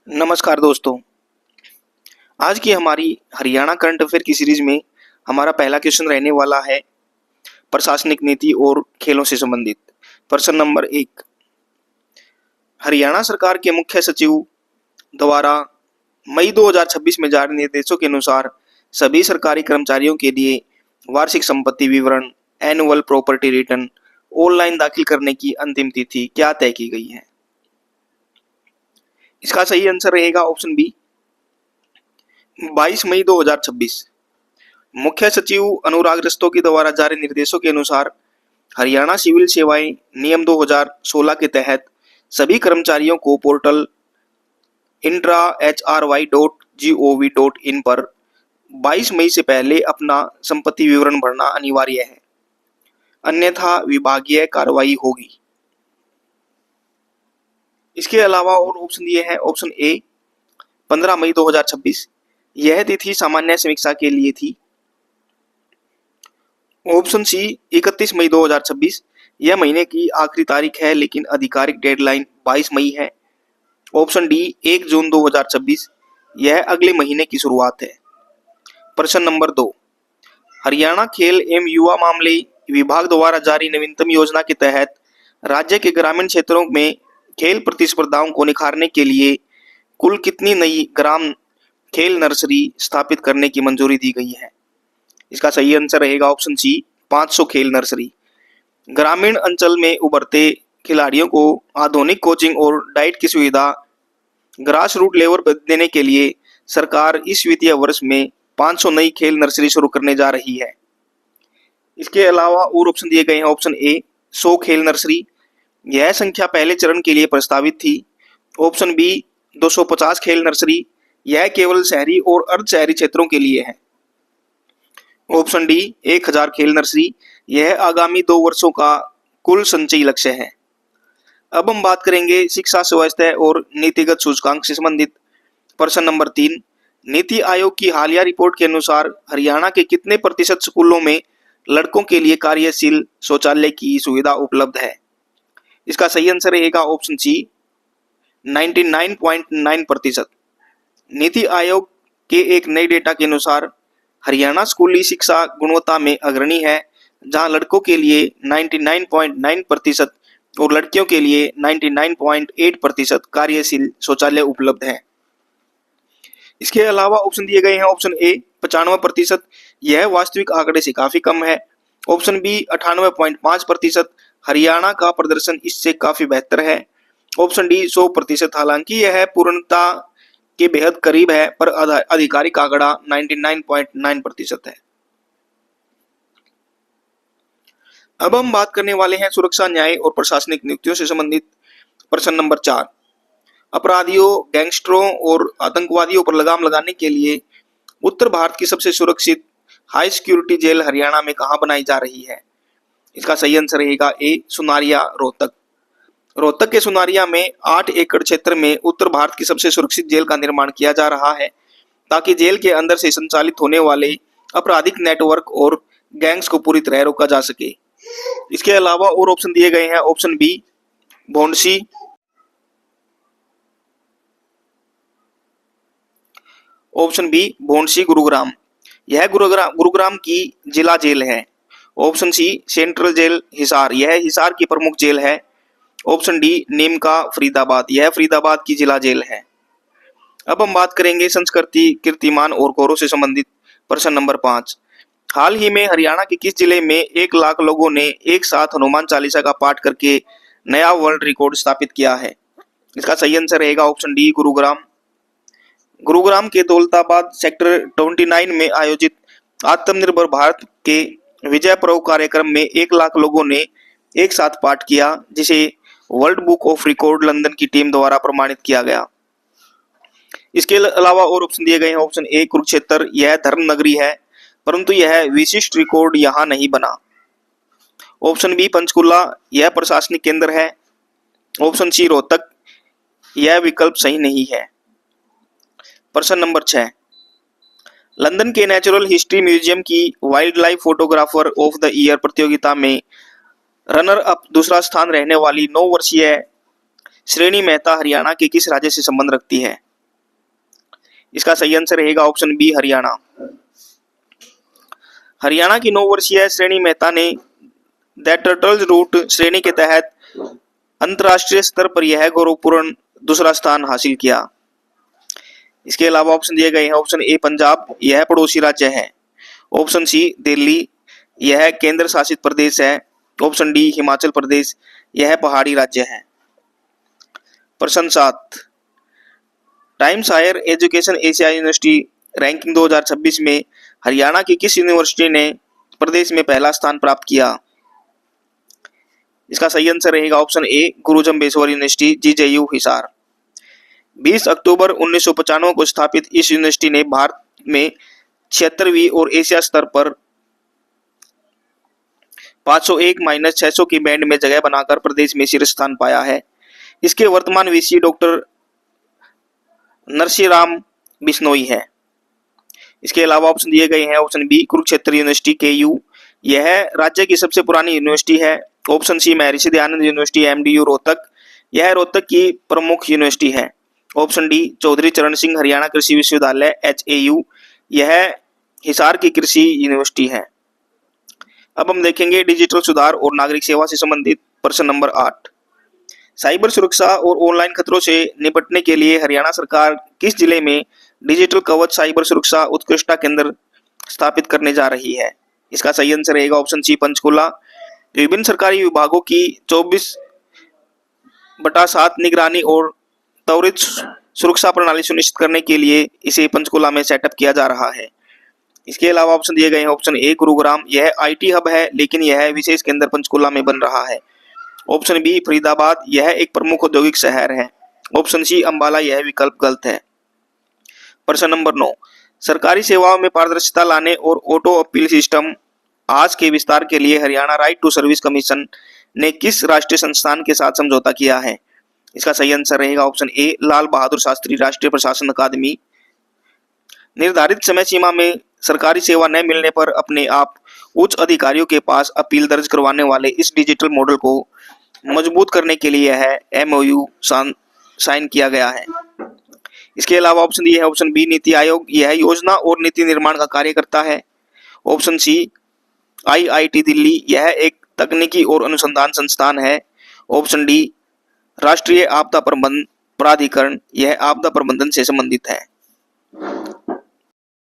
नमस्कार दोस्तों। आज की हमारी हरियाणा करंट अफेयर की सीरीज में हमारा पहला क्वेश्चन रहने वाला है प्रशासनिक नीति और खेलों से संबंधित। प्रश्न नंबर 1, हरियाणा सरकार के मुख्य सचिव द्वारा मई 2026 में जारी निर्देशों के अनुसार सभी सरकारी कर्मचारियों के लिए वार्षिक संपत्ति विवरण एनुअल प्रॉपर्टी रिटर्न ऑनलाइन दाखिल करने की अंतिम तिथि क्या तय की गई है? इसका सही आंसर रहेगा ऑप्शन बी, 22 मई 2026। मुख्य सचिव अनुराग रस्तोगी द्वारा जारी निर्देशों के अनुसार हरियाणा सिविल सेवाएं नियम 2016 के तहत सभी कर्मचारियों को पोर्टल intra.hry.gov.in पर 22 मई से पहले अपना संपत्ति विवरण भरना अनिवार्य है, अन्यथा विभागीय कार्रवाई होगी। इसके अलावा और ऑप्शन दिए हैं। ऑप्शन ए 15 मई 2026, यह तिथि सामान्य समीक्षा के लिए थी। ऑप्शन सी 31 मई 2026, यह महीने की आखिरी तारीख है लेकिन आधिकारिक डेडलाइन 22 मई है। ऑप्शन डी 1 जून 2026, यह अगले महीने की शुरुआत है। प्रश्न नंबर 2, हरियाणा खेल एवं युवा मामले विभाग द्वारा जारी नवीनतम योजना के तहत राज्य के ग्रामीण क्षेत्रों में खेल प्रतिस्पर्धाओं को निखारने के लिए कुल कितनी नई ग्राम खेल नर्सरी स्थापित करने की मंजूरी दी गई है? इसका सही आंसर रहेगा ऑप्शन सी 500 खेल नर्सरी। ग्रामीण अंचल में उभरते खिलाड़ियों को आधुनिक कोचिंग और डाइट की सुविधा ग्रास रूट लेवल पर देने के लिए सरकार इस वित्तीय वर्ष में 500 नई खेल नर्सरी शुरू करने जा रही है। इसके अलावा और ऑप्शन दिए गए हैं। ऑप्शन ए 100 खेल नर्सरी, यह संख्या पहले चरण के लिए प्रस्तावित थी। ऑप्शन बी 250 खेल नर्सरी, यह केवल शहरी और अर्ध शहरी क्षेत्रों के लिए है। ऑप्शन डी 1000 खेल नर्सरी, यह आगामी 2 वर्षों का कुल संचयी लक्ष्य है। अब हम बात करेंगे शिक्षा स्वास्थ्य और नीतिगत सूचकांक से संबंधित। प्रश्न नंबर 3, नीति आयोग की हालिया रिपोर्ट के अनुसार हरियाणा के कितने प्रतिशत स्कूलों में लड़कों के लिए कार्यशील शौचालय की सुविधा उपलब्ध है? इसका सही आंसर रहेगा ऑप्शन सी 99.9%। नीति आयोग के एक नए डेटा के अनुसार हरियाणा स्कूली शिक्षा गुणवत्ता में अग्रणी है, जहां लड़कों के लिए 99.9% और लड़कियों के लिए 99.8% कार्यशील शौचालय उपलब्ध है। इसके अलावा ऑप्शन दिए गए हैं। ऑप्शन ए 95%, यह वास्तविक आंकड़े से काफी कम है। ऑप्शन बी 98.5%, हरियाणा का प्रदर्शन इससे काफी बेहतर है। ऑप्शन डी 100%, हालांकि यह पूर्णता के बेहद करीब है पर आधिकारिक आंकड़ा 99.9% है। अब हम बात करने वाले हैं सुरक्षा, न्याय और प्रशासनिक नियुक्तियों से संबंधित। प्रश्न नंबर 4, अपराधियों, गैंगस्टरों और आतंकवादियों पर लगाम लगाने के लिए उत्तर भारत की सबसे सुरक्षित हाई सिक्योरिटी जेल हरियाणा में कहां बनाई जा रही है? इसका सही आंसर रहेगा ए सुनारिया, रोहतक। रोहतक के सुनारिया में 8 एकड़ क्षेत्र में उत्तर भारत की सबसे सुरक्षित जेल का निर्माण किया जा रहा है, ताकि जेल के अंदर से संचालित होने वाले आपराधिक नेटवर्क और गैंग्स को पूरी तरह रोका जा सके। इसके अलावा और ऑप्शन दिए गए हैं। Option B Bhondsi, option B Bhondsi Gurugram, यह गुरुग्राम की जिला जेल है। Option C central jail Hisar, यह हिसार की प्रमुख जेल है। ऑप्शन डी नीमका फरीदाबाद, यह फरीदाबाद की जिला जेल है। अब हम बात करेंगे संस्कृति, कीर्तिमान और गौरव से संबंधित। प्रश्न नंबर 5, हाल ही में हरियाणा के किस जिले में 1 लाख लोगों ने एक साथ हनुमान चालीसा का पाठ करके नया वर्ल्ड रिकॉर्ड स्थापित किया है? इसका सही आंसर रहेगा ऑप्शन डी गुरुग्राम। गुरुग्राम के दौलताबाद सेक्टर 29 में आयोजित आत्मनिर्भर भारत के विजय पर्व कार्यक्रम में 1 लाख लोगों ने एक साथ पाठ किया, जिसे world book of record London की टीम द्वारा प्रमाणित किया गया। इसके अलावा और ऑप्शन दिए गए हैं। ऑप्शन ए कुरुक्षेत्र, यह धर्म नगरी है परंतु यह विशिष्ट रिकॉर्ड यहां नहीं बना। ऑप्शन बी पंचकुला, यह प्रशासनिक केंद्र है। ऑप्शन सी रोहतक, यह विकल्प सही नहीं है। प्रश्न नंबर 6, लंदन के नेचुरल हिस्ट्री म्यूजियम की wild life photographer of the year प्रतियोगिता में रनर अप दूसरा स्थान रहने वाली 9 वर्षीय श्रेणी मेहता हरियाणा के किस राज्य से संबंध रखती है? इसका सही आंसर रहेगा ऑप्शन बी हरियाणा। हरियाणा की 9 वर्षीय श्रेणी मेहता ने द टर्टल्स रूट श्रेणी के तहत अंतरराष्ट्रीय स्तर पर यह गौरवपूर्ण दूसरा स्थान हासिल किया। इसके अलावा ऑप्शन दिए गए हैं। ऑप्शन ए पंजाब, यह पड़ोसी राज्य है। ऑप्शन सी दिल्ली, यह केंद्र शासित प्रदेश है। ऑप्शन डी हिमाचल प्रदेश, यह पहाड़ी राज्य है। प्रश्न 7, Times Higher Education Asia university ranking 2026 में हरियाणा की किस यूनिवर्सिटी ने प्रदेश में पहला स्थान प्राप्त किया? इसका सही आंसर रहेगा option A Guru Jambheshwar university GJU Hisar. 20 अक्टूबर 1995 को स्थापित इस यूनिवर्सिटी ने भारत में 76वीं और एशिया स्तर पर 501-600 की बैंड में जगह बनाकर प्रदेश में शीर्ष स्थान पाया है। इसके वर्तमान वीसी डॉक्टर नरसिंहराम बिश्नोई है। इसके अलावा ऑप्शन दिए गए हैं। ऑप्शन बी कुरुक्षेत्र यूनिवर्सिटी केयू, यह राज्य की सबसे पुरानी यूनिवर्सिटी है। ऑप्शन सी महर्षि दयानंद यूनिवर्सिटी एमडीयू रोहतक, यह रोहतक की प्रमुख यूनिवर्सिटी है। ऑप्शन डी चौधरी चरण सिंह हरियाणा कृषि विश्वविद्यालय एचएयू, यह हिसार की कृषि यूनिवर्सिटी है। अब हम देखेंगे डिजिटल सुधार और नागरिक सेवा से संबंधित प्रश्न नंबर 8। साइबर सुरक्षा और ऑनलाइन खतरों से निपटने के लिए हरियाणा सरकार किस जिले में डिजिटल कवच साइबर सुरक्षा उत्कृष्टता केंद्र स्थापित करने जा रही है? इसका सही आंसर रहेगा ऑप्शन सी पंचकुला। विभिन्न सरकारी विभागों की 24/7 निगरानी और त्वरित सुरक्षा प्रणाली सुनिश्चित करने के लिए इसे पंचकुला में सेटअप किया जा रहा है। इसके अलावा ऑप्शन दिए गए हैं। ऑप्शन ए गुरुग्राम, यह आईटी हब है लेकिन यह विशेष केंद्र पंचकुला में बन रहा है। ऑप्शन बी फरीदाबाद, यह एक प्रमुख औद्योगिक शहर है। ऑप्शन सी अंबाला, यह विकल्प गलत है। प्रश्न नंबर 9, सरकारी सेवाओं में पारदर्शिता लाने और ऑटो अपील सिस्टम आज के विस्तार के लिए Haryana right to service commission ने किस राष्ट्रीय संस्थान के साथ समझौता किया है? इसका सही आंसर रहेगा ऑप्शन ए लाल बहादुर शास्त्री राष्ट्रीय प्रशासन अकादमी। निर्धारित समय सीमा में सरकारी सेवा न मिलने पर अपने आप उच्च अधिकारियों के पास अपील दर्ज करवाने वाले इस डिजिटल मॉडल को मजबूत करने के लिए यह एमओयू साइन किया गया है। इसके अलावा ऑप्शन दिए है। ऑप्शन बी नीति आयोग, यह योजना और नीति निर्माण का कार्य करता है। ऑप्शन सी आईआईटी दिल्ली, यह एक तकनीकी और अनुसंधान संस्थान है। ऑप्शन डी राष्ट्रीय आपदा प्रबंधन प्राधिकरण, यह आपदा प्रबंधन से संबंधित है।